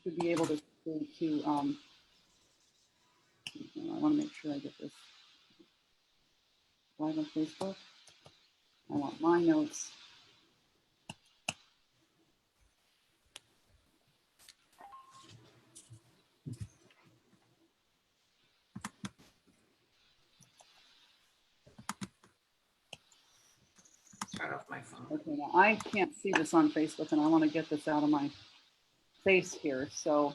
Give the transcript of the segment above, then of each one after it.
should be able to I want to make sure I get this live on Facebook. I want my notes. Start off my phone. Okay, now I can't see this on Facebook and I want to get this out of my face here. So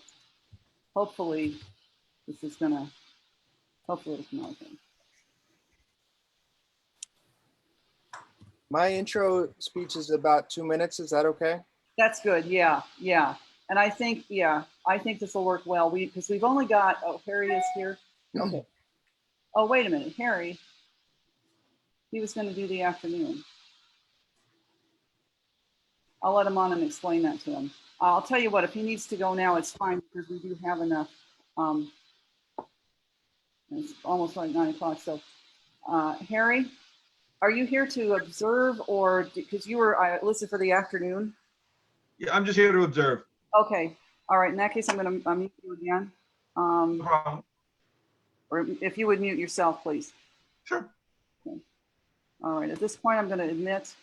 hopefully this is gonna, hopefully it's not okay. My intro speech is about 2 minutes. Is that okay? That's good. Yeah, yeah. And I think, yeah, I think this will work well. Because we've only got, oh, Harry is here. Okay. Oh, wait a minute, Harry. He was going to do the afternoon. I'll let him on and explain that to him. I'll tell you what, if he needs to go now, it's fine because we do have enough. It's almost like 9 o'clock. So, Harry, are you here to observe or because you were listed for the afternoon? Yeah, I'm just here to observe. Okay. All right. In that case, I'm going to mute you again. No problem. Or if you would mute yourself, please. Sure. Okay. All right. At this point, I'm going to admit.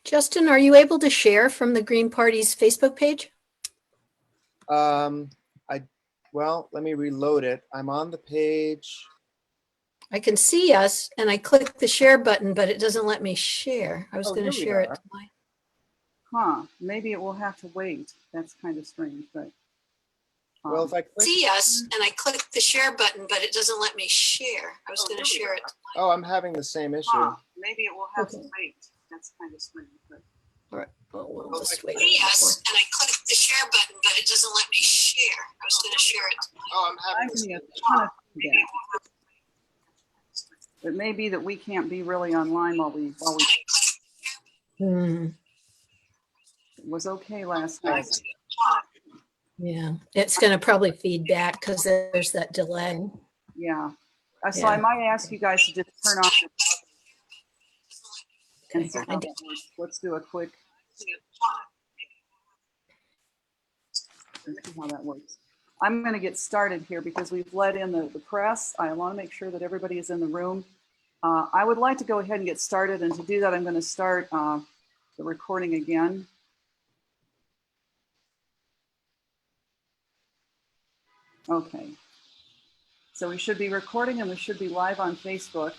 Justin, are you able to share from the Green Party's Facebook page? Well, let me reload it. I'm on the page. I can see us and I click the share button, but it doesn't let me share. I was Oh, going to here we share it are. to my. Huh. Maybe it will have to wait. That's kind of strange, but. Well, if I click, See us and I click the share button, but it doesn't let me share. I was Oh, going to here we share it. are. oh, I'm having the same issue. Huh. Maybe it will have to Okay. wait. That's kind of strange, but. All right. Well, we'll Well, just I- wait. See us and I click the share button, but it doesn't let me share. I was going to share it. Oh, I'm having I'm the getting same a issue. ton of feedback. It may be that we can't be really online while we Hmm. it was okay last night. Yeah, it's going to probably feed back because there's that delay. Yeah. So Yeah. I might ask you guys to just turn off the Okay. and see how that works. Let's do a quick. Let's see how that works. I'm going to get started here because we've let in the press. I want to make sure that everybody is in the room. I would like to go ahead and get started. And to do that, I'm going to start the recording again. Okay. So we should be recording and we should be live on Facebook.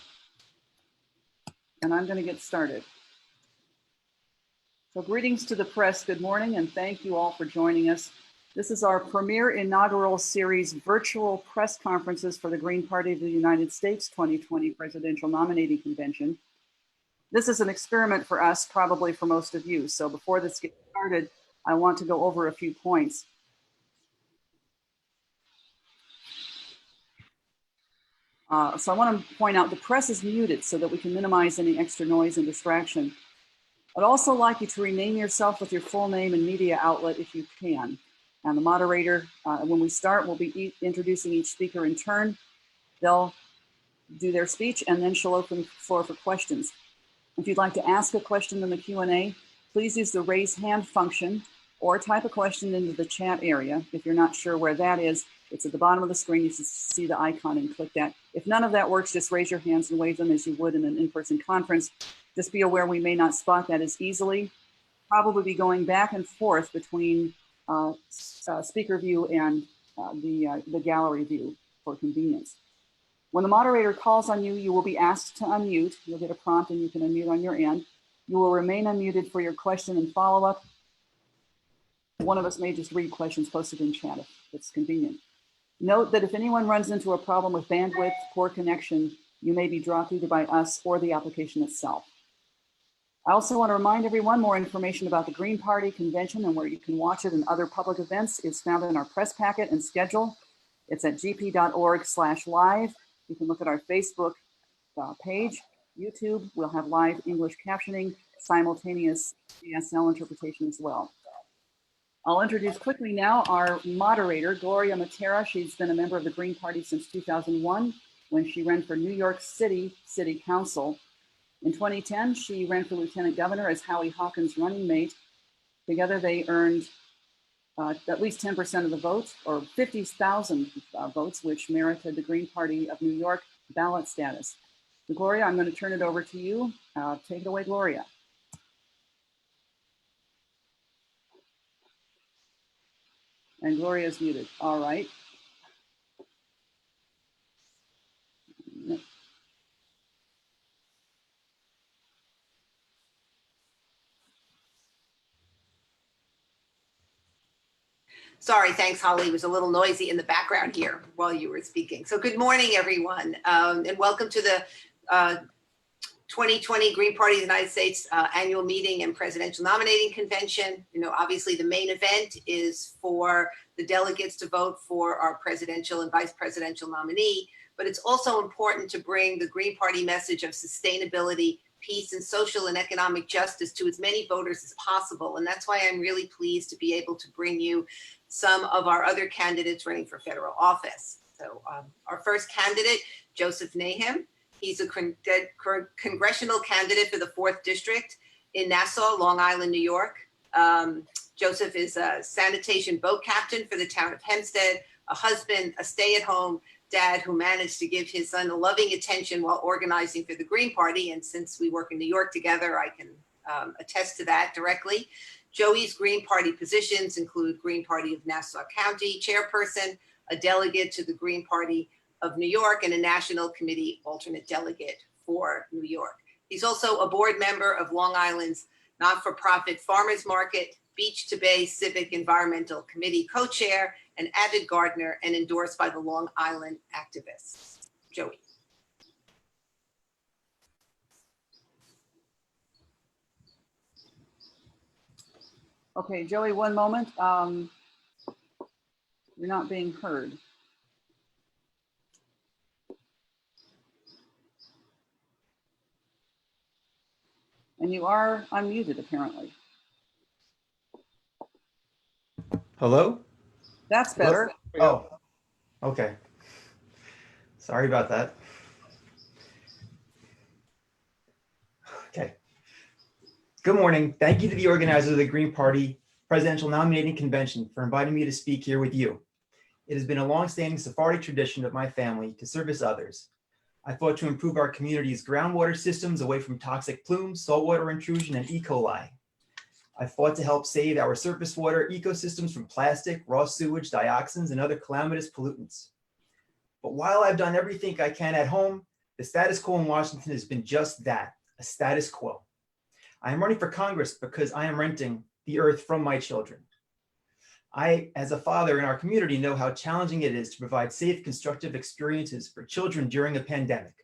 And I'm going to get started. So greetings to the press. Good morning, and thank you all for joining us. This is our premier inaugural series virtual press conferences for the Green Party of the United States 2020 Presidential Nominating Convention. This is an experiment for us, probably for most of you. So before this gets started, I want to go over a few points. So I want to point out the press is muted so that we can minimize any extra noise and distraction. I'd also like you to rename yourself with your full name and media outlet if you can. And the moderator, when we start, will be introducing each speaker in turn. They'll do their speech and then she'll open the floor for questions. If you'd like to ask a question in the Q&A, please use the raise hand function or type a question into the chat area. If you're not sure where that is, it's at the bottom of the screen. You can see the icon and click that. If none of that works, just raise your hands and wave them as you would in an in-person conference. Just be aware we may not spot that as easily. Probably be going back and forth between speaker view and the gallery view for convenience. When the moderator calls on you, you will be asked to unmute. You'll get a prompt and you can unmute on your end. You will remain unmuted for your question and follow-up. One of us may just read questions posted in chat if it's convenient. Note that if anyone runs into a problem with bandwidth, poor connection, you may be dropped either by us or the application itself. I also want to remind everyone more information about the Green Party convention and where you can watch it and other public events is found in our press packet and schedule. It's at gp.org/live. You can look at our Facebook page, YouTube. We'll have live English captioning, simultaneous ASL interpretation as well. I'll introduce quickly now our moderator, Gloria Matera. She's been a member of the Green Party since 2001 when she ran for New York City City Council. In 2010, she ran for lieutenant governor as Howie Hawkins' running mate. Together, they earned at least 10% of the votes, or 50,000 votes, which merited the Green Party of New York ballot status. So Gloria, I'm going to turn it over to you. Take it away, Gloria. And Gloria is muted. All right. Sorry, thanks, Holly. It was a little noisy in the background here while you were speaking. So good morning, everyone, and welcome to the 2020 Green Party of the United States annual meeting and presidential nominating convention. You know, obviously the main event is for the delegates to vote for our presidential and vice presidential nominee, but it's also important to bring the Green Party message of sustainability, peace, and social and economic justice to as many voters as possible. And that's why I'm really pleased to be able to bring you some of our other candidates running for federal office. So our first candidate, Joseph Nahum. He's a congressional candidate for the 4th District in Nassau, Long Island, New York. Joseph is a sanitation boat captain for the town of Hempstead, a husband, a stay-at-home dad who managed to give his son a loving attention while organizing for the Green Party. And since we work in New York together, I can attest to that directly. Joey's Green Party positions include Green Party of Nassau County chairperson, a delegate to the Green Party of New York, and a national committee alternate delegate for New York. He's also a board member of Long Island's not-for-profit farmers market, Beach to Bay Civic Environmental Committee co-chair, an avid gardener, and endorsed by the Long Island activists. Joey. Okay, Joey, one moment. You're not being heard. And you are unmuted, apparently. Hello? That's better. Oh, okay. Sorry about that. Okay. Good morning. Thank you to the organizers of the Green Party Presidential Nominating Convention for inviting me to speak here with you. It has been a long-standing Sephardic tradition of my family to service others. I fought to improve our community's groundwater systems away from toxic plumes, saltwater intrusion, and E. coli. I fought to help save our surface water ecosystems from plastic, raw sewage, dioxins, and other calamitous pollutants. But while I've done everything I can at home, the status quo in Washington has been just that, a status quo. I am running for Congress because I am renting the earth from my children. I, as a father in our community, know how challenging it is to provide safe, constructive experiences for children during a pandemic.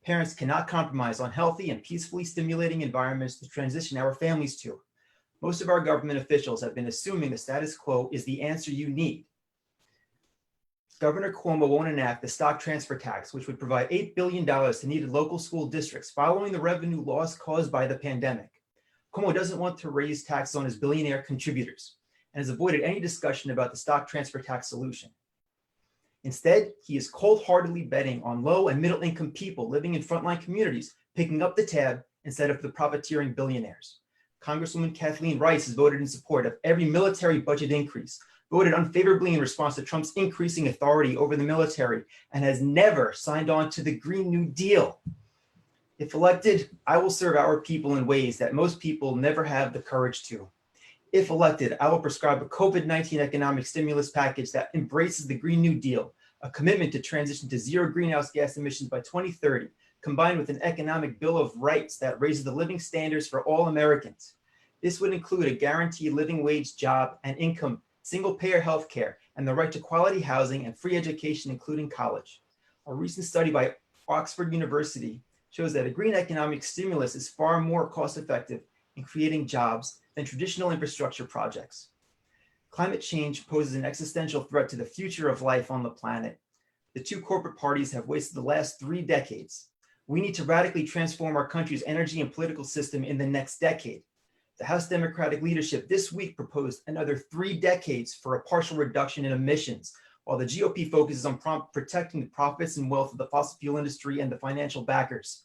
Parents cannot compromise on healthy and peacefully stimulating environments to transition our families to. Most of our government officials have been assuming the status quo is the answer you need. Governor Cuomo won't enact the stock transfer tax, which would provide $8 billion to needed local school districts following the revenue loss caused by the pandemic. Cuomo doesn't want to raise taxes on his billionaire contributors and has avoided any discussion about the stock transfer tax solution. Instead, he is cold-heartedly betting on low and middle-income people living in frontline communities, picking up the tab instead of the profiteering billionaires. Congresswoman Kathleen Rice has voted in support of every military budget increase, voted unfavorably in response to Trump's increasing authority over the military, and has never signed on to the Green New Deal. If elected, I will serve our people in ways that most people never have the courage to. If elected, I will prescribe a COVID-19 economic stimulus package that embraces the Green New Deal, a commitment to transition to zero greenhouse gas emissions by 2030, combined with an economic bill of rights that raises the living standards for all Americans. This would include a guaranteed living wage job and income, single-payer health care, and the right to quality housing and free education, including college. A recent study by Oxford University shows that a green economic stimulus is far more cost-effective in creating jobs than traditional infrastructure projects. Climate change poses an existential threat to the future of life on the planet. The two corporate parties have wasted the last 3 decades. We need to radically transform our country's energy and political system in the next decade. The House Democratic leadership this week proposed another 3 decades for a partial reduction in emissions, while the GOP focuses on protecting the profits and wealth of the fossil fuel industry and the financial backers.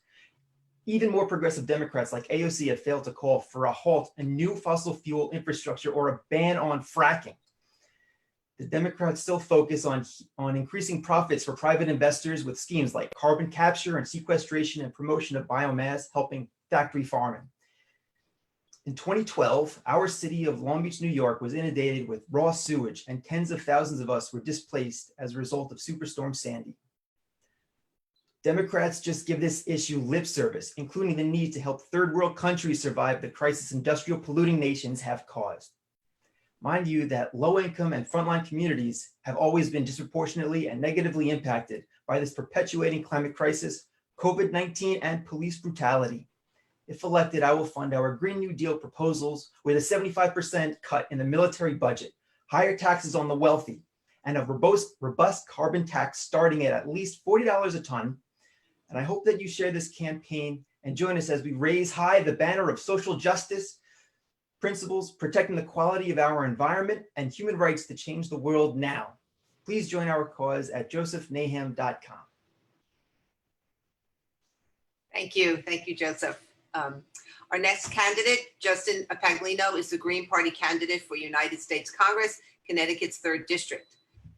Even more progressive Democrats like AOC have failed to call for a halt in new fossil fuel infrastructure or a ban on fracking. The Democrats still focus on increasing profits for private investors with schemes like carbon capture and sequestration and promotion of biomass, helping factory farming. In 2012, our city of Long Beach, New York was inundated with raw sewage, and tens of thousands of us were displaced as a result of Superstorm Sandy. Democrats just give this issue lip service, including the need to help third world countries survive the crisis industrial polluting nations have caused. Mind you that low-income and frontline communities have always been disproportionately and negatively impacted by this perpetuating climate crisis, COVID-19, and police brutality. If elected, I will fund our Green New Deal proposals with a 75% cut in the military budget, higher taxes on the wealthy, and a robust carbon tax starting at least $40 a ton. And I hope that you share this campaign and join us as we raise high the banner of social justice, principles, protecting the quality of our environment, and human rights to change the world now. Please join our cause at josephnahem.com. Thank you. Thank you, Joseph. Our next candidate, Justin Paglino, is the Green Party candidate for United States Congress, Connecticut's 3rd District.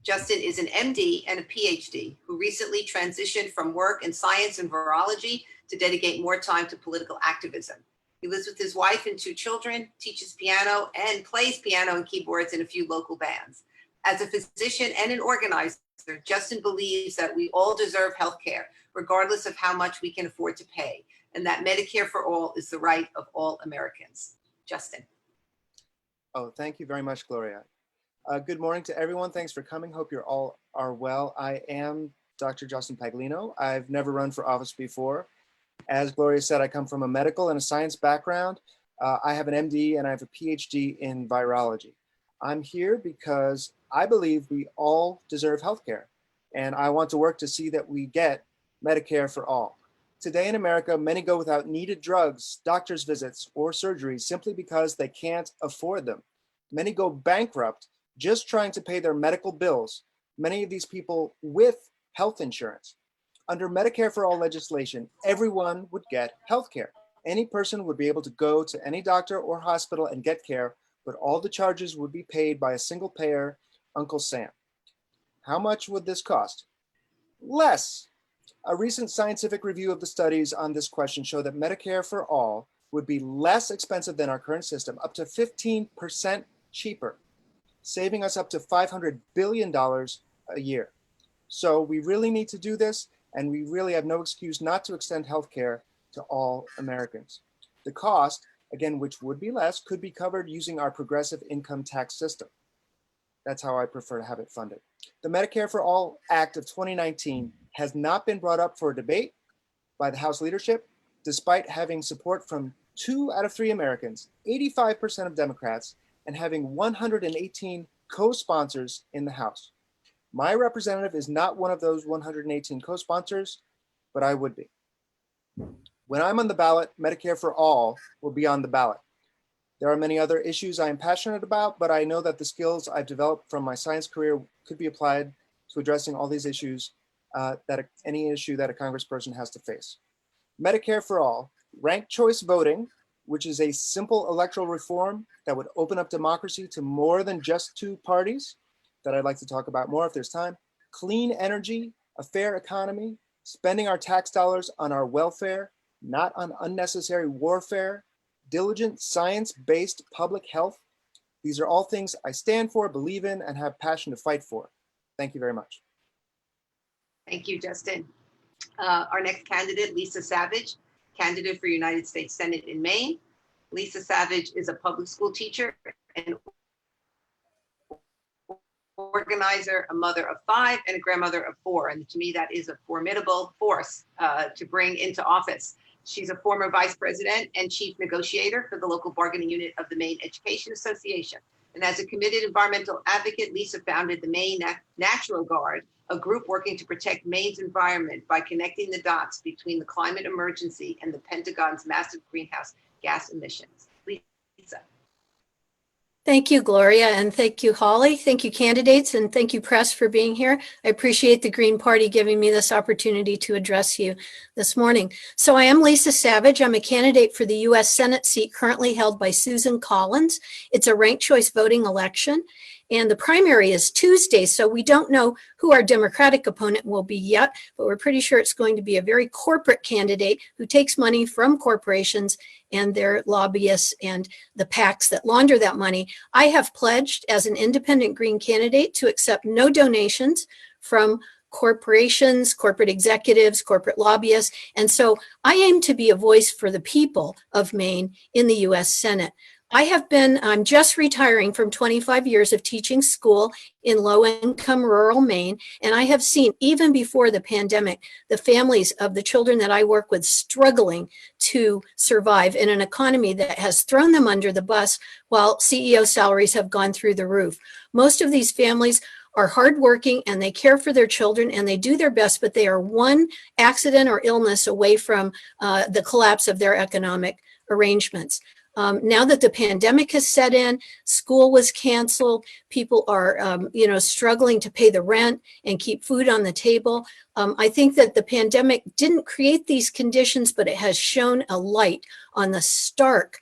Justin is an MD and a PhD who recently transitioned from work in science and virology to dedicate more time to political activism. He lives with his wife and 2 children, teaches piano, and plays piano and keyboards in a few local bands. As a physician and an organizer, Justin believes that we all deserve health care, regardless of how much we can afford to pay, and that Medicare for all is the right of all Americans. Justin. Oh, thank you very much, Gloria. Good morning to everyone. Thanks for coming. Hope you're all are well. I am Dr. Justin Paglino. I've never run for office before. As Gloria said, I come from a medical and a science background. I have an MD and I have a PhD in virology. I'm here because I believe we all deserve healthcare, and I want to work to see that we get Medicare for all. Today in America, many go without needed drugs, doctor's visits, or surgeries simply because they can't afford them. Many go bankrupt just trying to pay their medical bills, many of these people with health insurance. Under Medicare for All legislation, everyone would get health care. Any person would be able to go to any doctor or hospital and get care, but all the charges would be paid by a single payer, Uncle Sam. How much would this cost? Less. A recent scientific review of the studies on this question show that Medicare for All would be less expensive than our current system, up to 15% cheaper, saving us up to $500 billion a year. So we really need to do this, and we really have no excuse not to extend healthcare to all Americans. The cost, again, which would be less, could be covered using our progressive income tax system. That's how I prefer to have it funded. The Medicare for All Act of 2019 has not been brought up for a debate by the House leadership, despite having support from 2 out of 3 Americans, 85% of Democrats, and having 118 co-sponsors in the House. My representative is not one of those 118 co-sponsors, but I would be. When I'm on the ballot, Medicare for All will be on the ballot. There are many other issues I am passionate about, but I know that the skills I've developed from my science career could be applied to addressing all these issues, any issue that a congressperson has to face. Medicare for All, ranked choice voting, which is a simple electoral reform that would open up democracy to more than just 2 parties, that I'd like to talk about more if there's time. Clean energy, a fair economy, spending our tax dollars on our welfare, not on unnecessary warfare, diligent science-based public health. These are all things I stand for, believe in, and have passion to fight for. Thank you very much. Thank you, Justin. Our next candidate, Lisa Savage, candidate for United States Senate in Maine. Lisa Savage is a public school teacher and organizer, a mother of 5, and a grandmother of 4. And to me, that is a formidable force to bring into office. She's a former vice president and chief negotiator for the local bargaining unit of the Maine Education Association. And as a committed environmental advocate, Lisa founded the Maine Natural Guard, a group working to protect Maine's environment by connecting the dots between the climate emergency and the Pentagon's massive greenhouse gas emissions. Lisa. Thank you, Gloria, and thank you, Holly. Thank you, candidates, and thank you, press, for being here. I appreciate the Green Party giving me this opportunity to address you this morning. So I am Lisa Savage. I'm a candidate for the U.S. Senate seat currently held by Susan Collins. It's a ranked choice voting election, and the primary is Tuesday, so we don't know who our Democratic opponent will be yet, but we're pretty sure it's going to be a very corporate candidate who takes money from corporations and their lobbyists and the PACs that launder that money. I have pledged as an independent Green candidate to accept no donations from corporations, corporate executives, corporate lobbyists. And so I aim to be a voice for the people of Maine in the US Senate. I'm just retiring from 25 years of teaching school in low-income rural Maine, and I have seen, even before the pandemic, the families of the children that I work with struggling to survive in an economy that has thrown them under the bus while CEO salaries have gone through the roof. Most of these families are hardworking and they care for their children and they do their best, but they are one accident or illness away from the collapse of their economic arrangements. Now that the pandemic has set in, school was canceled, people are, struggling to pay the rent and keep food on the table. I think that the pandemic didn't create these conditions, but it has shone a light on the stark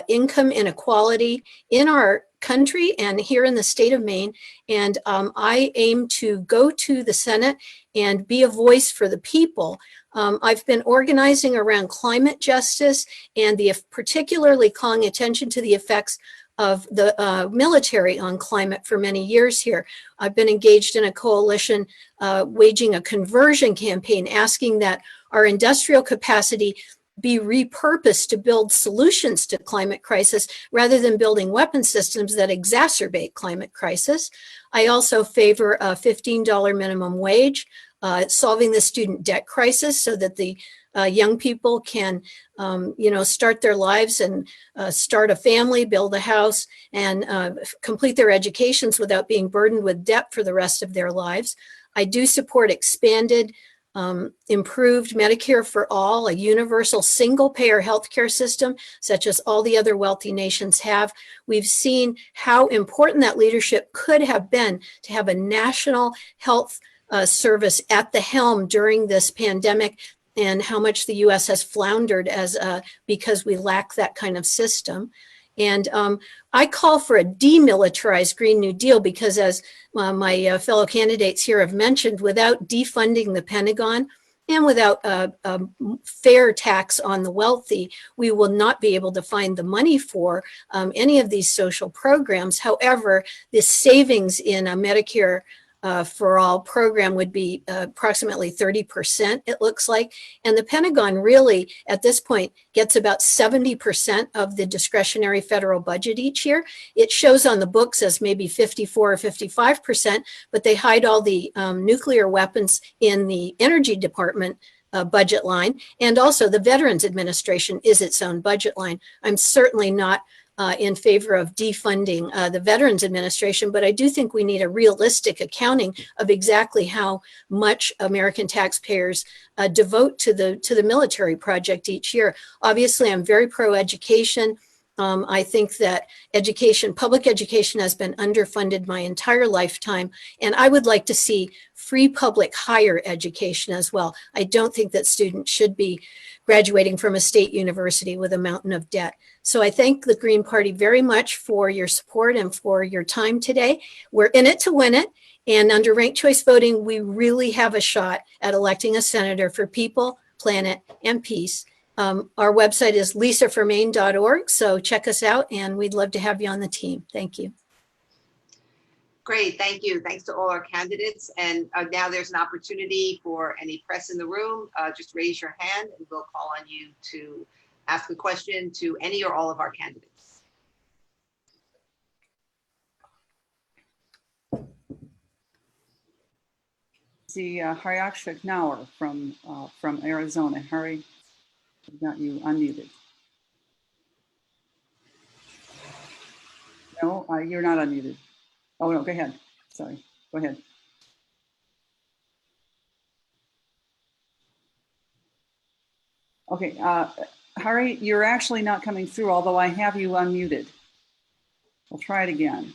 income inequality in our country and here in the state of Maine. And I aim to go to the Senate and be a voice for the people. I've been organizing around climate justice and particularly calling attention to the effects of the military on climate for many years here. I've been engaged in a coalition waging a conversion campaign, asking that our industrial capacity be repurposed to build solutions to climate crisis rather than building weapon systems that exacerbate climate crisis. I also favor a $15 minimum wage, solving the student debt crisis so that the young people can, start their lives and start a family, build a house, and complete their educations without being burdened with debt for the rest of their lives. I do support expanded, improved Medicare for all, a universal single-payer healthcare system, such as all the other wealthy nations have. We've seen how important that leadership could have been to have a national health service at the helm during this pandemic, and how much the U.S. has floundered because we lack that kind of system. And I call for a demilitarized Green New Deal because, as my fellow candidates here have mentioned, without defunding the Pentagon and without a fair tax on the wealthy, we will not be able to find the money for any of these social programs. However, the savings in a Medicare for all program would be approximately 30%, it looks like. And the Pentagon really, at this point, gets about 70% of the discretionary federal budget each year. It shows on the books as maybe 54 or 55%, but they hide all the nuclear weapons in the Energy Department budget line. And also the Veterans Administration is its own budget line. I'm certainly not in favor of defunding the Veterans Administration, but I do think we need a realistic accounting of exactly how much American taxpayers devote to the military project each year. Obviously, I'm very pro-education. I think that public education has been underfunded my entire lifetime, and I would like to see free public higher education as well. I don't think that students should be graduating from a state university with a mountain of debt. So I thank the Green Party very much for your support and for your time today. We're in it to win it. And under ranked choice voting, we really have a shot at electing a senator for people, planet, and peace. Our website is lisaformaine.org. So check us out, and we'd love to have you on the team. Thank you. Great, thank you. Thanks to all our candidates. And now there's an opportunity for any press in the room. Just raise your hand and we'll call on you to ask a question to any or all of our candidates. See Haryaksha Knauer from Arizona. Harry, I've got you unmuted. No, you're not unmuted. Oh, no, go ahead. Sorry, go ahead. Okay, Hari, you're actually not coming through, although I have you unmuted. We'll try it again.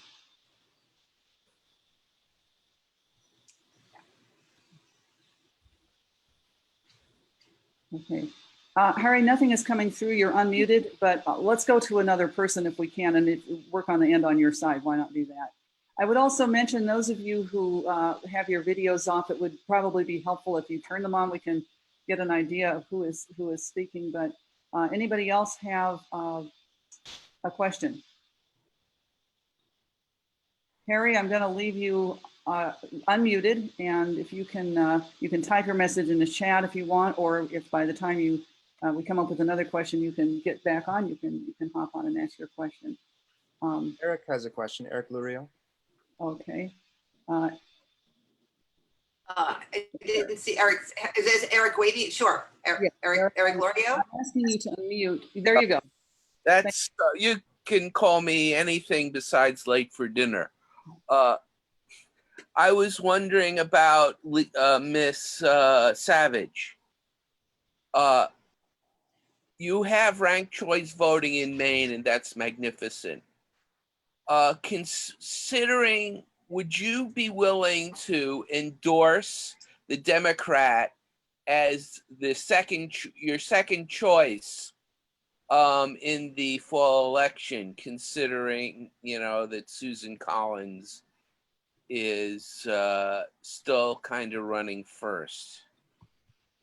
Okay. Hari, nothing is coming through. You're unmuted, but let's go to another person if we can and work on the end on your side. Why not do that? I would also mention those of you who have your videos off, it would probably be helpful if you turn them on. We can get an idea of who is speaking, but anybody else have a question? Harry, I'm going to leave you unmuted, and if you can type your message in the chat if you want, or if by the time we come up with another question, you can get back on. You can hop on and ask your question. Eric has a question. Eric Lurio. Okay. I didn't see Eric. Is this Eric waiting? Sure. Yeah, Eric Lorio. I'm asking you to unmute. There you go. That's you can call me anything besides late for dinner. I was wondering about Miss Savage. You have ranked choice voting in Maine, and that's magnificent. Considering, would you be willing to endorse the Democrat as the your second choice in the fall election, considering, that Susan Collins is still kind of running first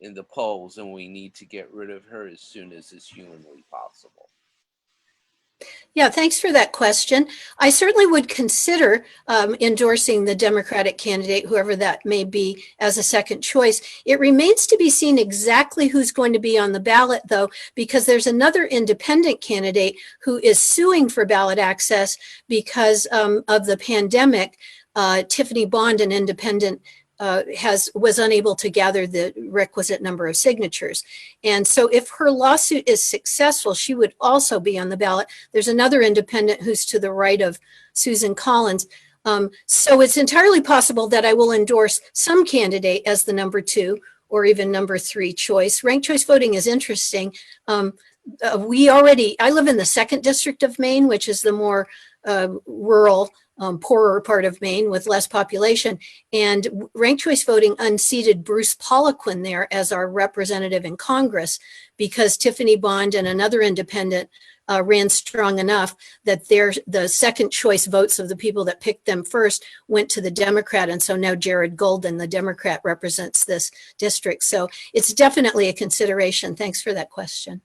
in the polls, and we need to get rid of her as soon as is humanly possible? Yeah, thanks for that question. I certainly would consider endorsing the Democratic candidate, whoever that may be, as a second choice. It remains to be seen exactly who's going to be on the ballot, though, because there's another independent candidate who is suing for ballot access because of the pandemic. Tiffany Bond, an independent, was unable to gather the requisite number of signatures. And so if her lawsuit is successful, she would also be on the ballot. There's another independent who's to the right of Susan Collins. So it's entirely possible that I will endorse some candidate as the number 2 or even number 3 choice. Ranked choice voting is interesting. I live in the 2nd district of Maine, which is the more rural, poorer part of Maine with less population. And ranked choice voting unseated Bruce Poliquin there as our representative in Congress because Tiffany Bond and another independent ran strong enough that the second choice votes of the people that picked them first went to the Democrat. And so now Jared Golden, the Democrat, represents this district. So it's definitely a consideration. Thanks for that question.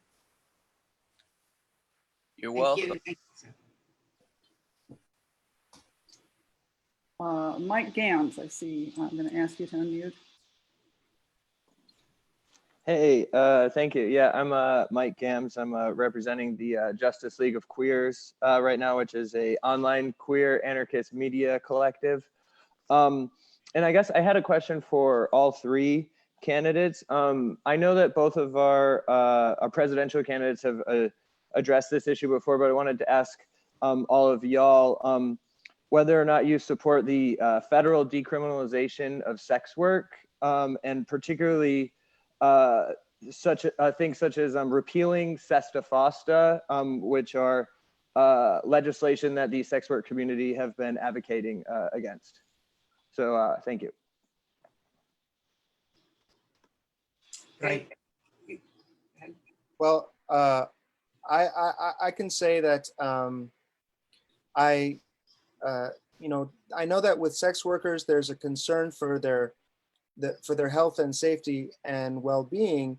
You're Thank welcome. you. Mike Gams, I see. I'm going to ask you to unmute. Hey, thank you. Yeah, I'm Mike Gams. I'm representing the Justice League of Queers right now, which is a online queer anarchist media collective. And I guess I had a question for all 3 candidates. I know that both of our presidential candidates have addressed this issue before, but I wanted to ask all of y'all whether or not you support the federal decriminalization of sex work, and particularly things such as repealing Sesta Fosta, which are legislation that the sex work community have been advocating against. So thank you. Right. Well, I can say that I know that with sex workers, there's a concern for their health and safety and well-being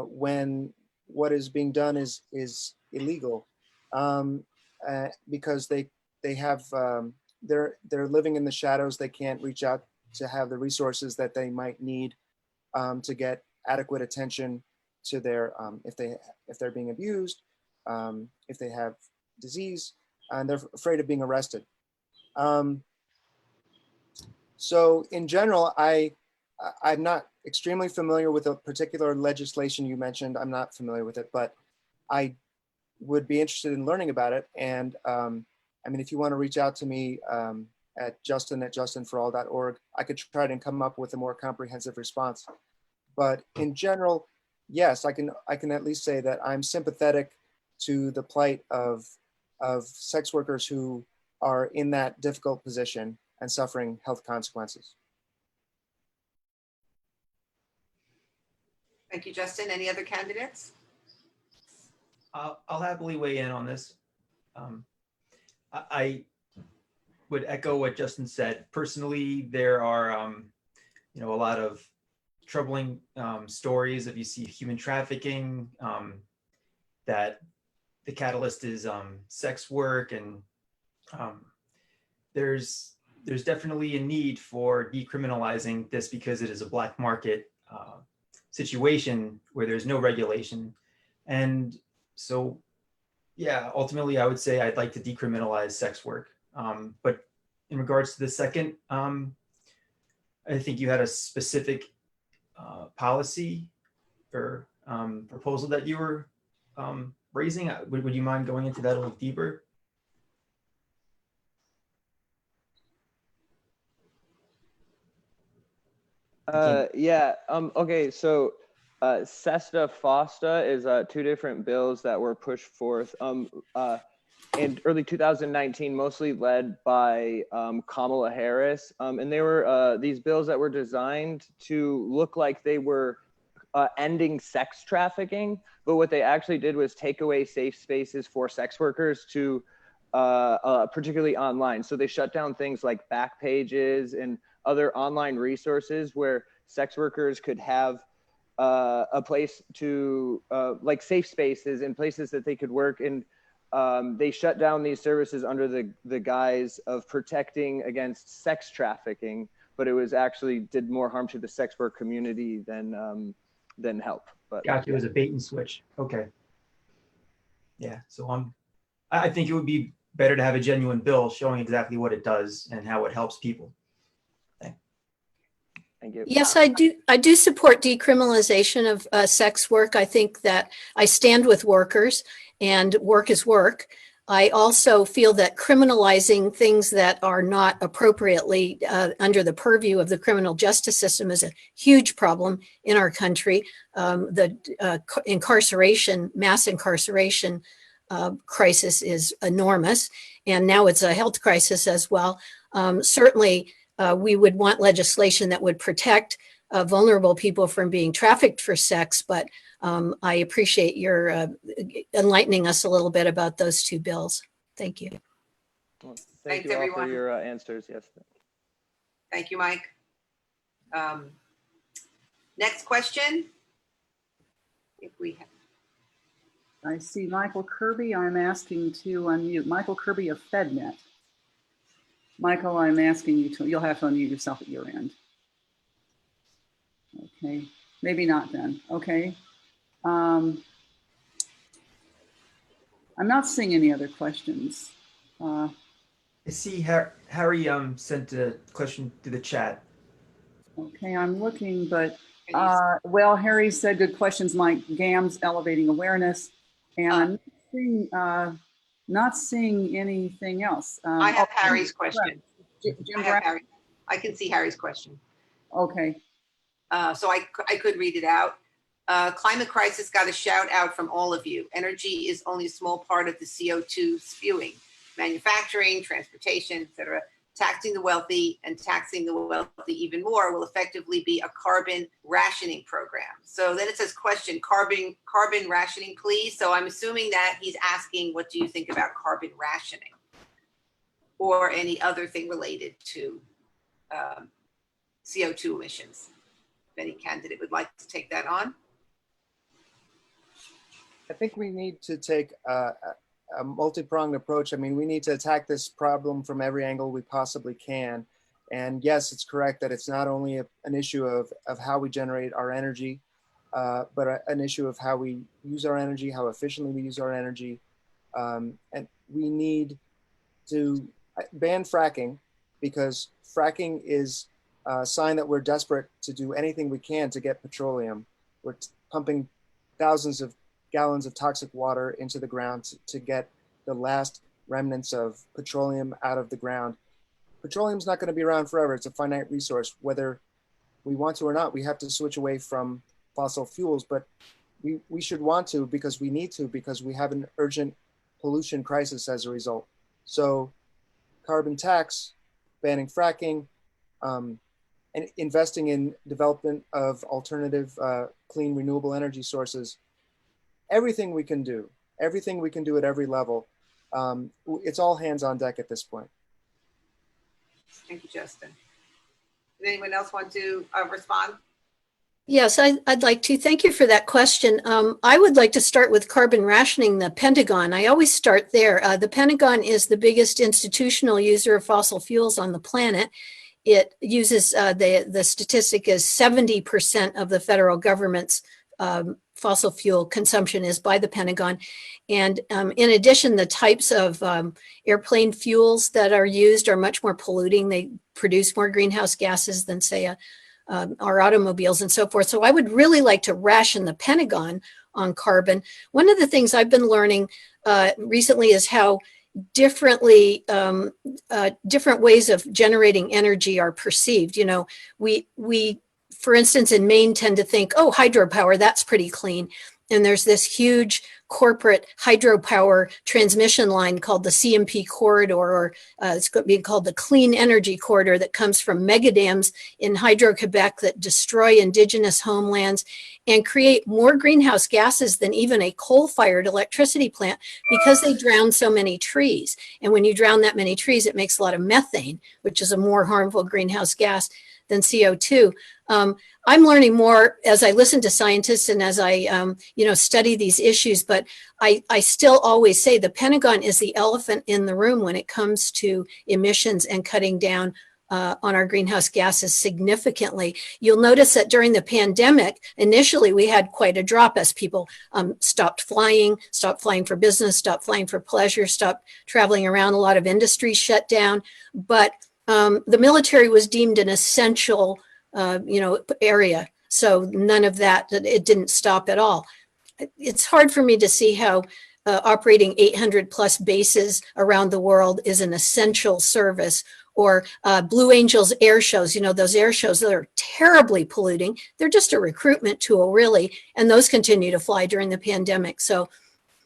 when what is being done is illegal, because they have they're living in the shadows. They can't reach out to have the resources that they might need to get adequate attention to their if they're being abused, if they have disease, and they're afraid of being arrested. So in general, I'm not extremely familiar with a particular legislation you mentioned. I'm not familiar with it, but I would be interested in learning about it. And I mean, if you want to reach out to me at justin@justinforall.org, I could try to come up with a more comprehensive response. But in general, yes, I can at least say that I'm sympathetic to the plight of sex workers who are in that difficult position and suffering health consequences. Thank you, Justin. Any other candidates? I'll happily weigh in on this. I would echo what Justin said. Personally, there are, a lot of troubling stories if you see human trafficking, that the catalyst is sex work, and there's definitely a need for decriminalizing this because it is a black market situation where there's no regulation. And so, yeah, ultimately, I would say I'd like to decriminalize sex work. But in regards to the second, I think you had a specific policy or proposal that you were raising. Would you mind going into that a little deeper? Yeah. Okay. So, SESTA FOSTA is two different bills that were pushed forth in early 2019, mostly led by Kamala Harris, and they were these bills that were designed to look like they were ending sex trafficking, but what they actually did was take away safe spaces for sex workers to, particularly online. So they shut down things like Backpages and other online resources where sex workers could have a place to like safe spaces and places that they could work. And they shut down these services under the guise of protecting against sex trafficking, but it was actually did more harm to the sex work community than help. But Gotcha. It was a bait and switch. Okay. Yeah. So I think it would be better to have a genuine bill showing exactly what it does and how it helps people. Thank you. Yes, I do support decriminalization of sex work. I think that I stand with workers, and work is work. I also feel that criminalizing things that are not appropriately under the purview of the criminal justice system is a huge problem in our country. The mass incarceration crisis is enormous, and now it's a health crisis as well. Certainly, we would want legislation that would protect vulnerable people from being trafficked for sex, but I appreciate your enlightening us a little bit about those two bills. Thank you. Well, thank Thanks, you all everyone. for your answers. Yes. Thank you, Mike. Next question. If we have. I see Michael Kirby. I'm asking to unmute. Michael Kirby of FedNet. Michael, I'm asking you to, you'll have to unmute yourself at your end. Okay, maybe not then. Okay. I'm not seeing any other questions. I see Harry sent a question through the chat. Okay, I'm looking, but well, Harry said good questions, Mike. GAMS elevating awareness, and I'm not seeing anything else. I have Harry's question. Jim I have Brown? Harry. I can see Harry's question. Okay. So I could read it out. Climate crisis got a shout out from all of you. Energy is only a small part of the CO2 spewing. Manufacturing, transportation, etc. Taxing the wealthy and taxing the wealthy even more will effectively be a carbon rationing program. So then it says question, carbon rationing, please. So I'm assuming that he's asking, what do you think about carbon rationing? Or any other thing related to CO2 emissions. If any candidate would like to take that on. I think we need to take a multi-pronged approach. I mean, we need to attack this problem from every angle we possibly can. And yes, it's correct that it's not only an issue of how we generate our energy, but an issue of how we use our energy, how efficiently we use our energy. And we need to ban fracking, because fracking is a sign that we're desperate to do anything we can to get petroleum. We're pumping thousands of gallons of toxic water into the ground to get the last remnants of petroleum out of the ground. Petroleum's not going to be around forever. It's a finite resource. Whether we want to or not, we have to switch away from fossil fuels, but we should want to because we need to, because we have an urgent pollution crisis as a result. So carbon tax, banning fracking, and investing in development of alternative clean renewable energy sources, everything we can do at every level. It's all hands on deck at this point. Thank you, Justin. Does anyone else want to respond? Yes, I'd like to. Thank you for that question. I would like to start with carbon rationing, the Pentagon. I always start there. The Pentagon is the biggest institutional user of fossil fuels on the planet. It uses, the statistic is 70% of the federal government's fossil fuel consumption is by the Pentagon. And in addition, the types of airplane fuels that are used are much more polluting. They produce more greenhouse gases than, say, our automobiles and so forth. So I would really like to ration the Pentagon on carbon. One of the things I've been learning recently is how different ways of generating energy are perceived. You know, we, for instance, in Maine tend to think, oh, hydropower, that's pretty clean. And there's this huge corporate hydropower transmission line called the CMP corridor, or it's being called the Clean Energy Corridor, that comes from mega dams in Hydro-Quebec that destroy indigenous homelands and create more greenhouse gases than even a coal-fired electricity plant because they drown so many trees. And when you drown that many trees, it makes a lot of methane, which is a more harmful greenhouse gas than CO2. I'm learning more as I listen to scientists and as I, study these issues, but I still always say the Pentagon is the elephant in the room when it comes to emissions and cutting down on our greenhouse gases significantly. You'll notice that during the pandemic, initially we had quite a drop as people stopped flying for business, stopped flying for pleasure, stopped traveling around. A lot of industries shut down, but the military was deemed an essential area. So none of that, it didn't stop at all. It's hard for me to see how operating 800 plus bases around the world is an essential service, or Blue Angels air shows, those air shows that are terribly polluting. They're just a recruitment tool, really. And those continue to fly during the pandemic. So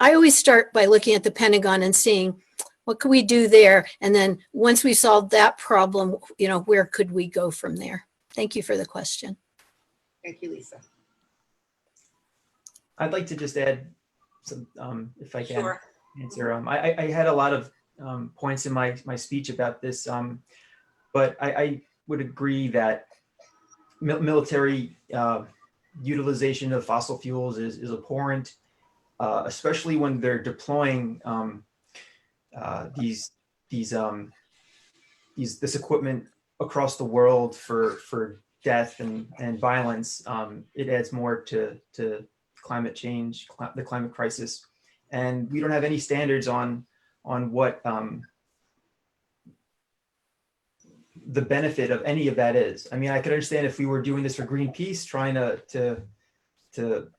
I always start by looking at the Pentagon and seeing what could we do there? And then once we solve that problem, where could we go from there? Thank you for the question. Thank you, Lisa. I'd like to just add some, if I can, Sure. answer. I had a lot of points in my speech about this, but I would agree that military utilization of fossil fuels is abhorrent, especially when they're deploying this equipment across the world for death and violence. It adds more to climate change, the climate crisis, and we don't have any standards on what the benefit of any of that is. I mean, I could understand if we were doing this for Greenpeace, trying to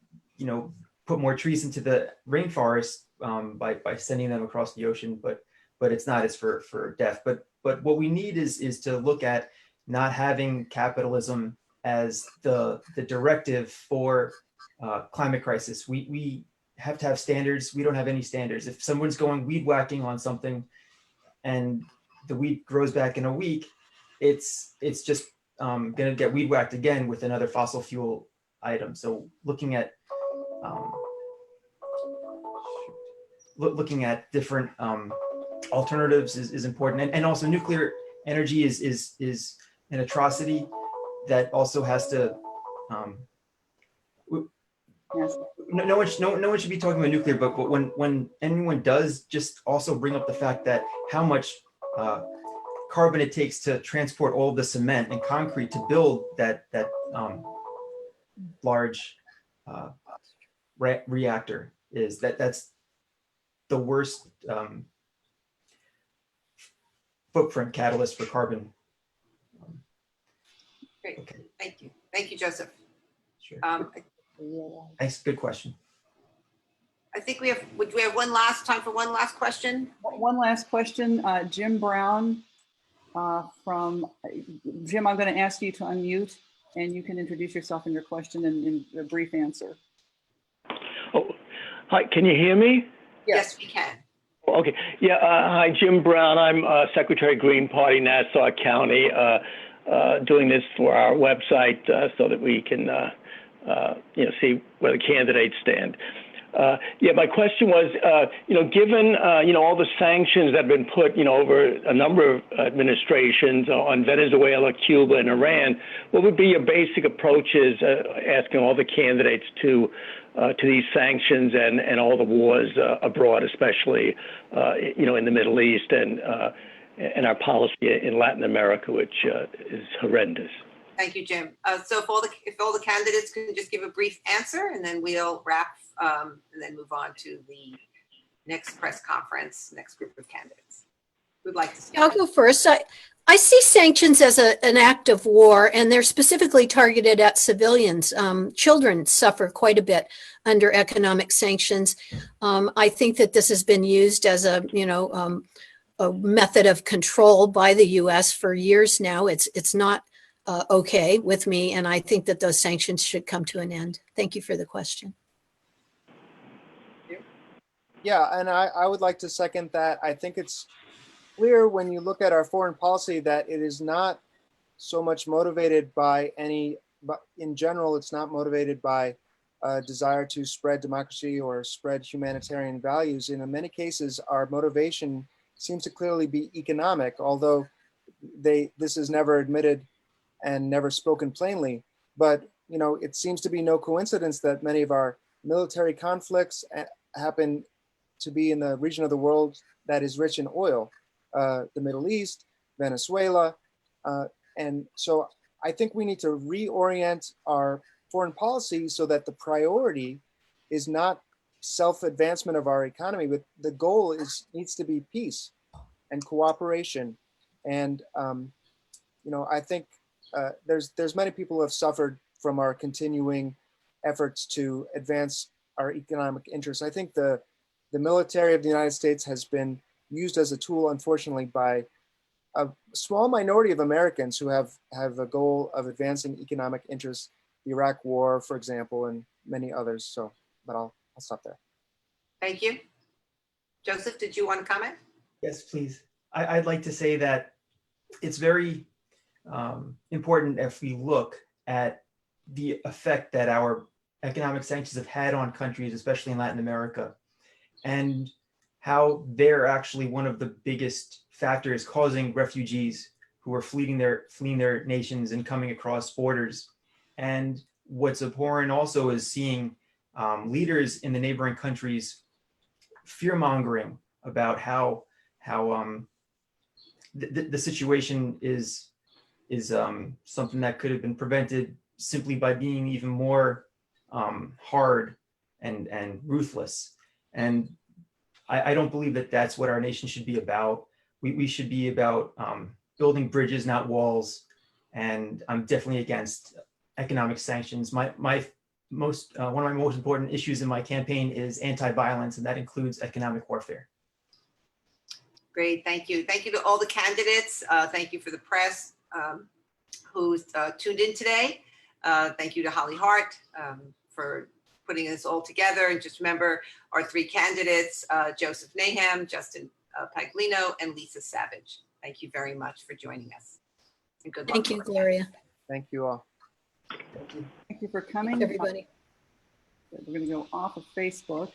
put more trees into the rainforest by sending them across the ocean, but it's not. It's for death. But what we need is to look at not having capitalism as the directive for climate crisis. We have to have standards. We don't have any standards. If someone's going weed whacking on something and the weed grows back in a week, it's just going to get weed whacked again with another fossil fuel item. So looking at different alternatives is important, and also nuclear energy is an atrocity that also has to. Yes. No one should be talking about nuclear, but when anyone does, just also bring up the fact that how much carbon it takes to transport all the cement and concrete to build that large reactor is. That's the worst footprint catalyst for carbon. Great. Okay. Thank you. Thank you, Joseph. Sure. Thanks. Good question. I think we have, would we have one last time for one last question? One last question, Jim Brown Jim, I'm going to ask you to unmute and you can introduce yourself and your question in a brief answer. Oh, hi, can you hear me? Yes, we can. Okay, yeah, hi, Jim Brown. I'm Secretary Green Party, Nassau County, doing this for our website so that we can, see where the candidates stand. Yeah, my question was, given, all the sanctions that have been put, over a number of administrations on Venezuela, Cuba, and Iran, what would be your basic approaches asking all the candidates to these sanctions and all the wars abroad, especially, in the Middle East and our policy in Latin America, which is horrendous? Thank you, Jim. So if all the candidates can just give a brief answer, and then we'll wrap and then move on to the next press conference, next group of candidates. Who'd like to start? I'll go first. I see sanctions as an act of war, and they're specifically targeted at civilians. Children suffer quite a bit under economic sanctions. I think that this has been used as a method of control by the U.S. for years now. It's not okay with me, and I think that those sanctions should come to an end. Thank you for the question. Yeah, and I would like to second that. I think it's clear when you look at our foreign policy that it is not so much motivated by but in general, it's not motivated by a desire to spread democracy or spread humanitarian values. In many cases, our motivation seems to clearly be economic, although this is never admitted and never spoken plainly. But, it seems to be no coincidence that many of our military conflicts happen to be in the region of the world that is rich in oil, the Middle East, Venezuela. And so I think we need to reorient our foreign policy so that the priority is not self-advancement of our economy, but the goal needs to be peace and cooperation. And, I think there's many people who have suffered from our continuing efforts to advance our economic interests. I think the military of the United States has been used as a tool, unfortunately, by a small minority of Americans who have a goal of advancing economic interests, the Iraq War, for example, and many others. So, but I'll stop there. Thank you. Joseph, did you want to comment? Yes, please. I'd like to say that it's very important if we look at the effect that our economic sanctions have had on countries, especially in Latin America, and how they're actually one of the biggest factors causing refugees who are fleeing their nations and coming across borders. And what's abhorrent also is seeing leaders in the neighboring countries fear-mongering about how the situation is something that could have been prevented simply by being even more hard and ruthless. And I don't believe that that's what our nation should be about. We should be about building bridges, not walls. And I'm definitely against economic sanctions. One of my most important issues in my campaign is anti-violence, and that includes economic warfare. Great, thank you. Thank you to all the candidates. Thank you for the press who's tuned in today. Thank you to Holly Hart for putting this all together. And just remember our three candidates, Joseph Naham, Justin Paglino, and Lisa Savage. Thank you very much for joining us. And good luck. Thank you, Gloria. Thank you all. Thank you for coming. Everybody. We're going to go off of Facebook.